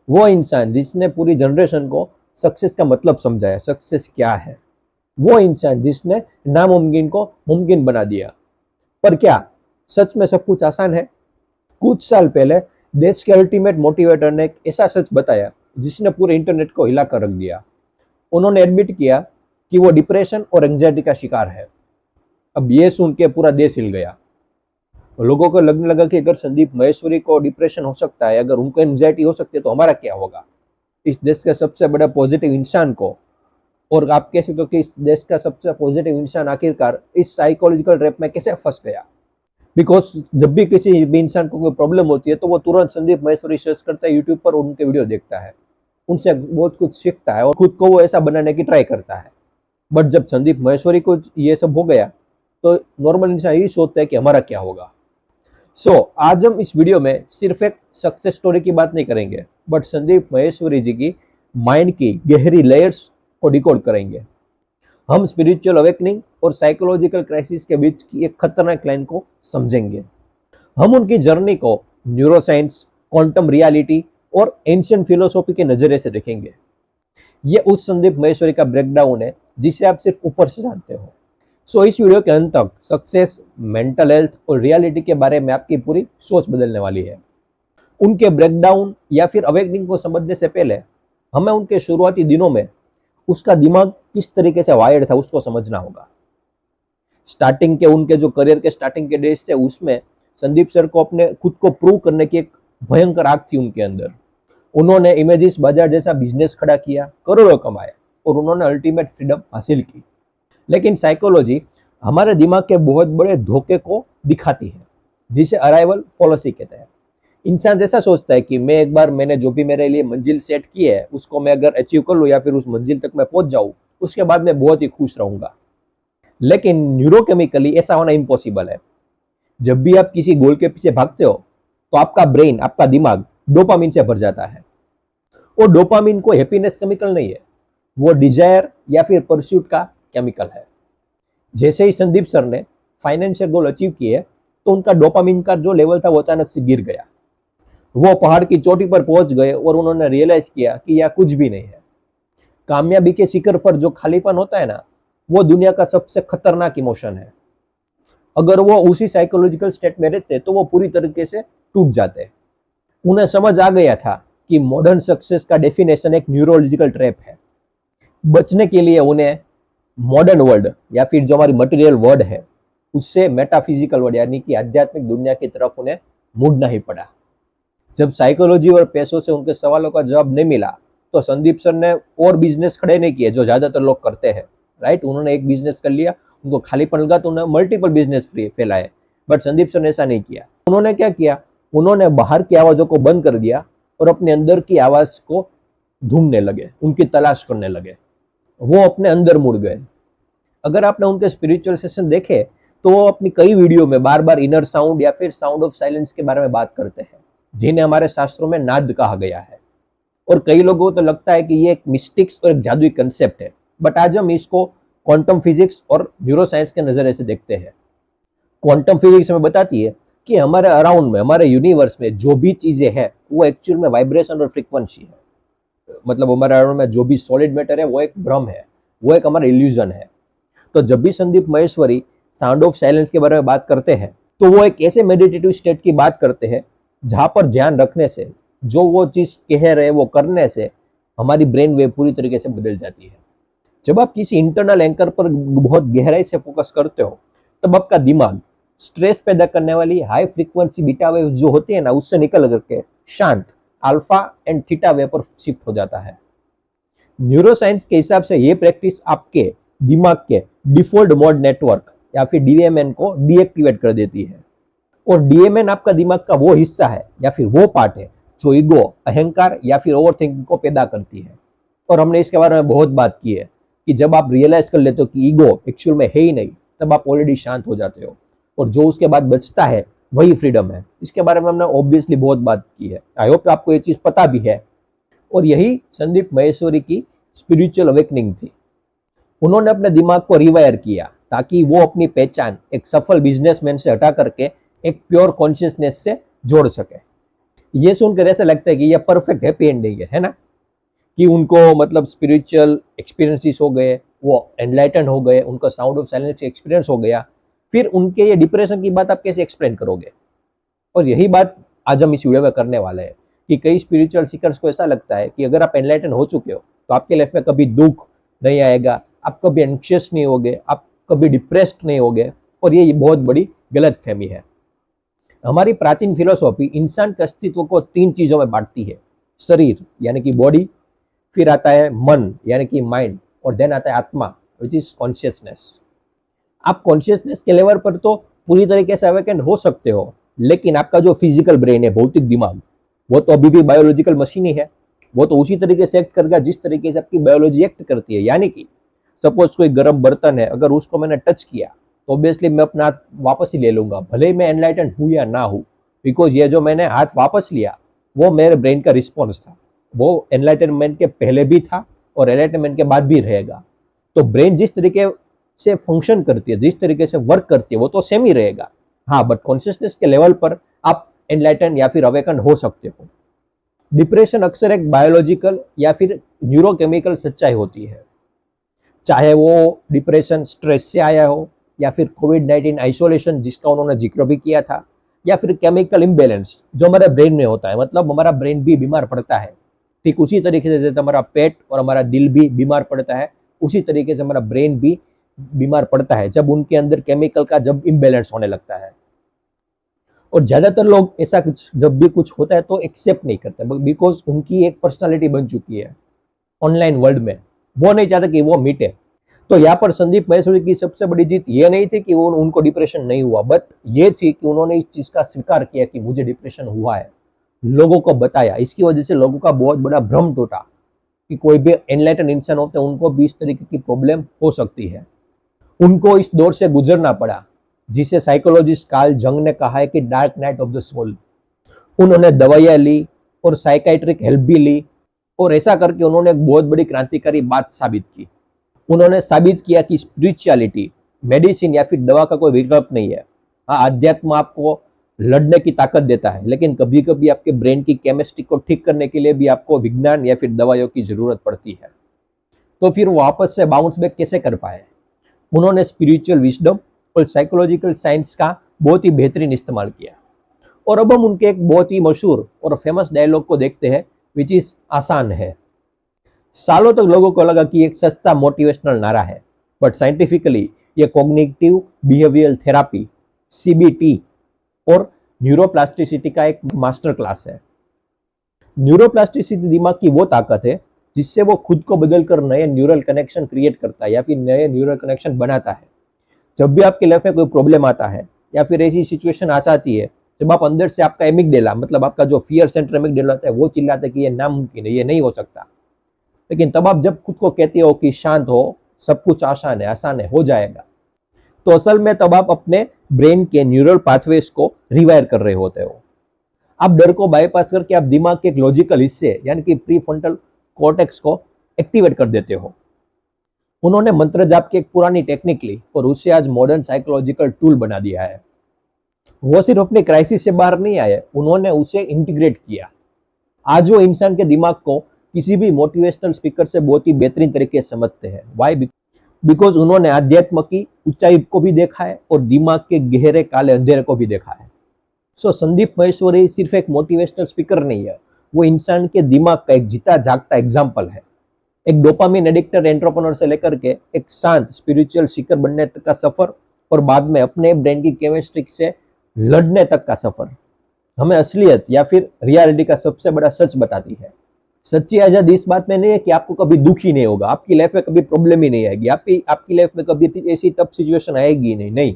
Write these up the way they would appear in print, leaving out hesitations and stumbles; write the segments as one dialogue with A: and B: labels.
A: वो इंसान जिसने पूरी जनरेशन को सक्सेस का मतलब समझाया, सक्सेस क्या है। वो इंसान जिसने नामुमकिन को मुमकिन बना दिया। पर क्या सच में सब कुछ आसान है? कुछ साल पहले देश के अल्टीमेट मोटिवेटर ने एक ऐसा सच बताया जिसने पूरे इंटरनेट को हिला कर रख दिया। उन्होंने एडमिट किया कि वो डिप्रेशन और एंजाइटी का शिकार है। अब ये सुन के पूरा देश हिल गया। लोगों को लगने लगा कि अगर संदीप महेश्वरी को डिप्रेशन हो सकता है, अगर उनको एंजाइटी हो सकती है, तो हमारा क्या होगा। इस देश के सबसे बड़े पॉजिटिव इंसान को, और आप कह सकते हो कि इस देश का सबसे पॉजिटिव इंसान आखिरकार इस साइकोलॉजिकल ट्रैप में कैसे फंस गया। बिकॉज जब भी किसी भी इंसान को कोई प्रॉब्लम होती है तो वो तुरंत संदीप महेश्वरी सर्च करता है यूट्यूब पर, उनके वीडियो देखता है, उनसे बहुत कुछ सीखता है और खुद को वो ऐसा बनाने की ट्राई करता है। बट जब संदीप महेश्वरी को ये सब हो गया तो नॉर्मल इंसान यही सोचता है कि हमारा क्या होगा। आज हम इस वीडियो में सिर्फ एक सक्सेस स्टोरी की बात नहीं करेंगे, बट संदीप महेश्वरी जी की माइंड की गहरी लेयर्स को डिकोड करेंगे। हम स्पिरिचुअल अवेकनिंग और साइकोलॉजिकल क्राइसिस के बीच की एक खतरनाक लाइन को समझेंगे। हम उनकी जर्नी को न्यूरोसाइंस, क्वांटम रियलिटी और एंशियंट फिलोसॉफी के नजरिए से देखेंगे। ये उस संदीप महेश्वरी का ब्रेकडाउन है जिसे आप सिर्फ ऊपर से जानते हो। इस वीडियो के अंत तक सक्सेस, मेंटल हेल्थ और रियलिटी के बारे में आपकी पूरी सोच बदलने वाली है। उनके ब्रेकडाउन या फिर अवेकनिंग को समझने से पहले हमें उनके शुरुआती दिनों में उसका दिमाग किस तरीके से वायर्ड था उसको समझना होगा। स्टार्टिंग के उनके जो करियर के स्टार्टिंग के डेज थे उसमें संदीप सर को अपने खुद को प्रूव करने की एक भयंकर आग थी उनके अंदर। उन्होंने इमेजेस बाजार जैसा बिजनेस खड़ा किया, करोड़ों कमाए और उन्होंने अल्टीमेट फ्रीडम हासिल की। लेकिन साइकोलॉजी हमारे दिमाग के बहुत बड़े धोखे को दिखाती है, जिसे अराइवल फॉलोसी कहते हैं। इंसान जैसा सोचता है कि मैं एक बार मैंने जो भी मेरे लिए मंजिल सेट की है उसको मैं अगर अचीव कर लूँ या फिर उस मंजिल तक मैं पहुंच जाऊं, उसके बाद मैं बहुत ही खुश रहूंगा। लेकिन न्यूरोकेमिकली ऐसा होना इम्पॉसिबल है। जब भी आप किसी गोल के पीछे भागते हो तो आपका ब्रेन, आपका दिमाग डोपामिन से भर जाता है। और डोपामिन को हैप्पीनेस केमिकल नहीं है, वो डिजायर या फिर परस्यूट का केमिकल है। जैसे ही संदीप सर ने फाइनेंशियल गोल अचीव किए तो उनका डोपामिन का जो लेवल था वो अचानक से गिर गया। वो पहाड़ की चोटी पर पहुंच गए और उन्होंने रियलाइज किया कि यह कुछ भी नहीं है। कामयाबी के शिखर पर जो खालीपन होता है ना, वो दुनिया का सबसे खतरनाक इमोशन है। अगर वो उसी साइकोलॉजिकल स्टेट में रहते तो वो पूरी तरीके से टूट जाते। उन्हें समझ आ गया था कि मॉडर्न सक्सेस का डेफिनेशन एक न्यूरोलॉजिकल ट्रैप है। बचने के लिए उन्हें मॉडर्न वर्ल्ड या फिर जो हमारी मटेरियल वर्ल्ड है उससे मेटाफिजिकल वर्ल्ड यानी कि आध्यात्मिक दुनिया की तरफ उन्हें मुड़ना ही पड़ा। जब साइकोलॉजी और पैसों से उनके सवालों का जवाब नहीं मिला तो संदीप सर ने और बिजनेस खड़े नहीं किए जो ज्यादातर लोग करते हैं। राइट, उन्होंने एक बिजनेस कर लिया, उनको खालीपन लगा तो उन्होंने मल्टीपल बिजनेस फैलाए। बट संदीप सर ने ऐसा नहीं किया। उन्होंने क्या किया, उन्होंने बाहर की आवाजों को बंद कर दिया और अपने अंदर की आवाज को ढूंढने लगे, उनकी तलाश करने लगे। वो अपने अंदर मुड़ गए। अगर आपने उनके स्पिरिचुअल सेशन देखे तो वो अपनी कई वीडियो में बार बार इनर साउंड या फिर साउंड ऑफ साइलेंस के बारे में बात करते हैं, जिन्हें हमारे शास्त्रों में नाद कहा गया है। और कई लोगों को तो लगता है कि ये एक मिस्टिक्स और एक जादुई कंसेप्ट है, बट आज हम इसको क्वांटम फिजिक्स और न्यूरोसाइंस के नजरिए से देखते हैं। क्वांटम फिजिक्स हमें बताती है कि हमारे अराउंड में, हमारे यूनिवर्स में जो भी चीजें हैं वो एक्चुअल में वाइब्रेशन और फ्रीक्वेंसी है। मतलब हमारे अराउंड में जो भी सॉलिड मैटर है वो एक भ्रम है, वो एक हमारा इल्यूजन है। तो जब भी Sandeep Maheshwari sound of silence के बारे में बात करते हैं तो वो एक ऐसे मेडिटेटिव स्टेट की बात करते हैं जहां पर ध्यान रखने से, जो वो चीज कह रहे हैं वो करने से हमारी ब्रेन वेव पूरी तरीके से बदल जाती है। जब आप किसी इंटरनल एंकर पर बहुत गहराई से फोकस करते हो तब आपका दिमाग स्ट्रेस पैदा करने वाली हाई फ्रीक्वेंसी बीटा वेव जो होती है ना, उससे निकल करके शांत अल्फा एंड थीटा वेव पर शिफ्ट हो जाता है। न्यूरोसाइंस के हिसाब से ये प्रैक्टिस आपके दिमाग के डिफॉल्ट मोड नेटवर्क या फिर डीएमएन को डीएक्टिवेट कर देती है। और डीएमएन आपका दिमाग का वो हिस्सा है या फिर वो पार्ट है जो ईगो, अहंकार या फिर ओवरथिंकिंग को पैदा करती है। और हमने इसके बारे में बहुत बात की है कि जब आप रियलाइज कर लेते हो कि ईगो एक्चुअल में है ही नहीं, तब आप ऑलरेडी शांत हो जाते हो और जो उसके बाद बचता है वही फ्रीडम है। इसके बारे में हमने ऑब्वियसली बहुत बात की है। आई होप आपको ये चीज पता भी है। और यही संदीप महेश्वरी की स्पिरिचुअल अवेकनिंग थी। उन्होंने अपने दिमाग को रिवायर किया ताकि वो अपनी पहचान एक सफल बिजनेसमैन से हटा करके एक प्योर कॉन्शियसनेस से जोड़ सके। ये सुनकर ऐसा लगता है कि ये परफेक्ट हैप्पी एंडिंग है ना, कि उनको मतलब स्पिरिचुअल एक्सपीरियंसेस हो गए, वो एनलाइटन हो गए, उनको साउंड ऑफ साइलेंस एक्सपीरियंस हो गया, फिर उनके ये डिप्रेशन की बात आप कैसे एक्सप्लेन करोगे? और यही बात आज हम इस वीडियो में करने वाले हैं कि कई स्पिरिचुअल सीकर्स को ऐसा लगता है कि अगर आप एनलाइटन हो चुके हो तो आपके लाइफ में कभी दुख नहीं आएगा, आप कभी एंक्शियस नहीं होगे, आप कभी डिप्रेस्ड नहीं होगे, और ये बहुत बड़ी गलत फहमी है। हमारी प्राचीन फिलोसॉफी इंसान के अस्तित्व को 3 चीजों में बांटती है, शरीर यानी कि बॉडी, फिर आता है मन यानी कि माइंड, और देन आता है आत्मा विच इज कॉन्शियसनेस। आप कॉन्शियसनेस के लेवल पर तो पूरी तरीके से अवेकेंड हो सकते हो, लेकिन आपका जो फिजिकल ब्रेन है, भौतिक दिमाग, वो तो अभी भी बायोलॉजिकल मशीन ही है। वो तो उसी तरीके से एक्ट करेगा जिस तरीके से आपकी बायोलॉजी एक्ट करती है। यानी कि सपोज कोई गर्म बर्तन है, अगर उसको मैंने टच किया तो ऑब्वियसली मैं अपना हाथ वापस ही ले लूंगा, भले ही मैं एनलाइटन हूं या ना हूं, बिकॉज ये जो मैंने हाथ वापस लिया वो मेरे ब्रेन का रिस्पॉन्स था। वो एनलाइटनमेंट के पहले भी था और एनलाइटनमेंट के बाद भी रहेगा। तो ब्रेन जिस तरीके से फंक्शन करती है, जिस तरीके से वर्क करती है, वो तो सेम ही रहेगा। हाँ, बट कॉन्शियसनेस के लेवल पर आप एनलाइटन या फिर अवेकन हो सकते हो। डिप्रेशन अक्सर एक बायोलॉजिकल या फिर न्यूरोकेमिकल सच्चाई होती है, चाहे वो डिप्रेशन स्ट्रेस से आया हो, या फिर कोविड-19 आइसोलेशन जिसका उन्होंने जिक्र भी किया था, या फिर केमिकल इम्बैलेंस जो हमारे ब्रेन में होता है, मतलब हमारा ब्रेन भी बीमार पड़ता है। ठीक उसी तरीके से जैसे हमारा पेट और हमारा दिल भी बीमार पड़ता है, उसी तरीके से हमारा ब्रेन भी बीमार पड़ता है जब उनके अंदर केमिकल का जब इम्बैलेंस होने लगता है। और ज्यादातर लोग ऐसा कुछ जब भी कुछ होता है तो एक्सेप्ट नहीं करते, बिकॉज उनकी एक पर्सनालिटी बन चुकी है ऑनलाइन वर्ल्ड में, वो नहीं चाहते कि वो मिटे। तो यहाँ पर संदीप महेश्वरी की सबसे बड़ी जीत ये नहीं थी कि वो उनको डिप्रेशन नहीं हुआ, बट ये थी कि उन्होंने इस चीज का स्वीकार किया कि मुझे डिप्रेशन हुआ है, लोगों को बताया। इसकी वजह से लोगों का बहुत बड़ा भ्रम टूटा कि कोई भी एनलाइटन इंसान होते हैं उनको भी इस तरीके की प्रॉब्लम हो सकती है। उनको इस दौर से गुजरना पड़ा जिसे साइकोलॉजिस्ट कार्ल जंग ने कहा है कि dark night of the soul. उन्होंने दवाइयां ली और साइकाइट्रिक हेल्प भी ली, और ऐसा करके उन्होंने एक बहुत बड़ी क्रांतिकारी बात साबित की। उन्होंने साबित किया कि स्पिरिचुअलिटी मेडिसिन या फिर दवा का कोई विकल्प नहीं है। हाँ, अध्यात्म आपको लड़ने की ताकत देता है, लेकिन कभी कभी आपके ब्रेन की केमिस्ट्री को ठीक करने के लिए भी आपको विज्ञान या फिर दवाइयों की जरूरत पड़ती है। तो फिर वापस से बाउंस बैक कैसे कर पाए? उन्होंने स्पिरिचुअल विजडम और साइकोलॉजिकल साइंस का बहुत ही बेहतरीन इस्तेमाल किया। और अब हम उनके एक बहुत ही मशहूर और फेमस डायलॉग को देखते हैं, विच इज आसान है। सालों तक लोगों को लगा कि एक सस्ता मोटिवेशनल नारा है, बट साइंटिफिकली ये कॉग्निटिव बिहेवियरल थेरापी सीबीटी और न्यूरोप्लास्टिसिटी का एक मास्टर क्लास है। न्यूरोप्लास्टिसिटी दिमाग की वो ताकत है जिससे वो खुद को बदलकर नए न्यूरल कनेक्शन क्रिएट करता है या फिर नए न्यूरल कनेक्शन बनाता है। जब भी आपकी लाइफ में कोई प्रॉब्लम आता है या फिर ऐसी सिचुएशन आ जाती है जब आप अंदर से आपका एमिगडेला, मतलब आपका जो फियर सेंटर एमिगडेला होता है, वो चिल्लाता है कि ये नामुमकिन है, ये नहीं हो सकता। लेकिन तब आप जब खुद को कहते हो कि शांत हो, सब कुछ आसान है, हो जाएगा, तो असल में तब आप अपने ब्रेन के न्यूरल पाथवेज को रिवायर कर रहे होते हो। आप डर को बाईपास करके आप दिमाग के एक लॉजिकल हिस्से यानी कि प्रीफ्रंटल कॉर्टेक्स को एक्टिवेट कर देते हो। उन्होंने मंत्र जाप की एक पुरानी टेक्निक ली और उसे आज मॉडर्न साइकोलॉजिकल टूल बना दिया है। वो सिर्फ अपने क्राइसिस से बाहर नहीं आए, उन्होंने उसे इंटीग्रेट किया। आज वो इंसान के दिमाग को किसी भी मोटिवेशनल स्पीकर से बहुत ही बेहतरीन तरीके से समझते हैं। वाई? बिकॉज उन्होंने अध्यात्म की ऊंचाई को भी देखा है और दिमाग के गहरे काले अंधेरे को भी देखा है। सो संदीप महेश्वरी सिर्फ एक मोटिवेशनल स्पीकर नहीं है, वो इंसान के दिमाग का एक जीता जागता एग्जाम्पल है। एक डोपामिन एडिक्टर एंटरप्रेन्योर से लेकर के एक शांत स्पिरिचुअल सीकर बनने तक का सफर, और बाद में अपने ब्रेन की केमिस्ट्री से लड़ने तक का सफर हमें असलियत या फिर रियलिटी का सबसे बड़ा सच बताती है। सच्ची आजादी इस बात में नहीं है कि आपको कभी दुख ही नहीं होगा, आपकी लाइफ में कभी प्रॉब्लम ही नहीं आएगी, आपकी लाइफ में कभी ऐसी टफ सिचुएशन आएगी नहीं।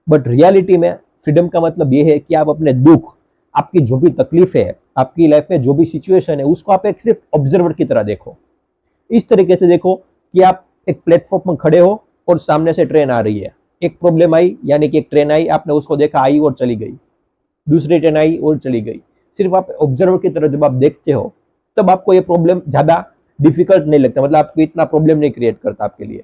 A: बट रियलिटी में फ्रीडम का मतलब ये है कि आप अपने दुख, आपकी जो भी तकलीफ है, आपकी लाइफ में जो भी सिचुएशन है, उसको आप एक सिर्फ ऑब्जर्वर की तरह देखो। इस तरीके से देखो कि आप एक प्लेटफॉर्म पर खड़े हो और सामने से ट्रेन आ रही है। एक प्रॉब्लम आई, यानी कि एक ट्रेन आई, आपने उसको देखा, आई और चली गई। दूसरी ट्रेन आई और चली गई। सिर्फ आप ऑब्जर्वर की तरह जब आप देखते हो तब आपको ये प्रॉब्लम ज्यादा डिफिकल्ट नहीं लगता, मतलब आपको इतना प्रॉब्लम नहीं क्रिएट करता आपके लिए।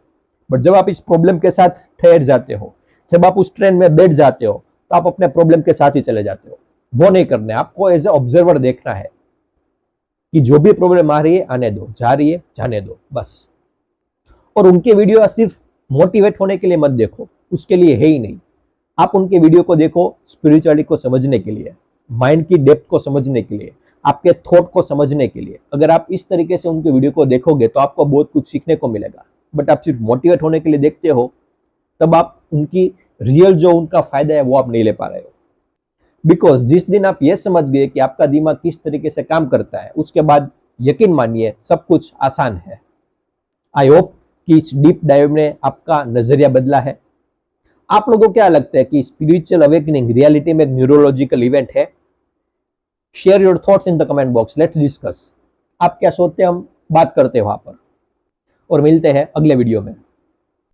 A: बट जब आप इस प्रॉब्लम के साथ ठहर जाते हो, जब आप उस ट्रेन में बैठ जाते हो, तो आप अपने प्रॉब्लम के साथ ही चले जाते हो। वो नहीं करना है। आपको एज ए ऑब्जर्वर देखना है कि जो भी प्रॉब्लम आ रही है आने दो, जा रही है जाने दो, बस। और उनके वीडियो सिर्फ मोटिवेट होने के लिए मत देखो, उसके लिए है ही नहीं। आप उनके वीडियो को देखो स्पिरिचुअलिटी को समझने के लिए, माइंड की डेप्थ को समझने के लिए, आपके थॉट को समझने के लिए। अगर आप इस तरीके से उनके वीडियो को देखोगे तो आपको बहुत कुछ सीखने को मिलेगा। बट आप सिर्फ मोटिवेट होने के लिए देखते हो, तब आप उनकी रियल जो उनका फायदा है वो आप नहीं ले पा रहे हो। बिकॉज जिस दिन आप ये समझ गए कि आपका दिमाग किस तरीके से काम करता है, उसके बाद यकीन मानिए सब कुछ आसान है। आई होप कि इस डीप डाइव ने आपका नजरिया बदला है। आप लोगों को क्या लगता है कि स्पिरिचुअल अवेकनिंग रियलिटी में एक न्यूरोलॉजिकल इवेंट है? Share your thoughts in the comment box, let's discuss. आप क्या सोचते हैं, हम बात करते हैं वहां पर। और मिलते हैं अगले वीडियो में।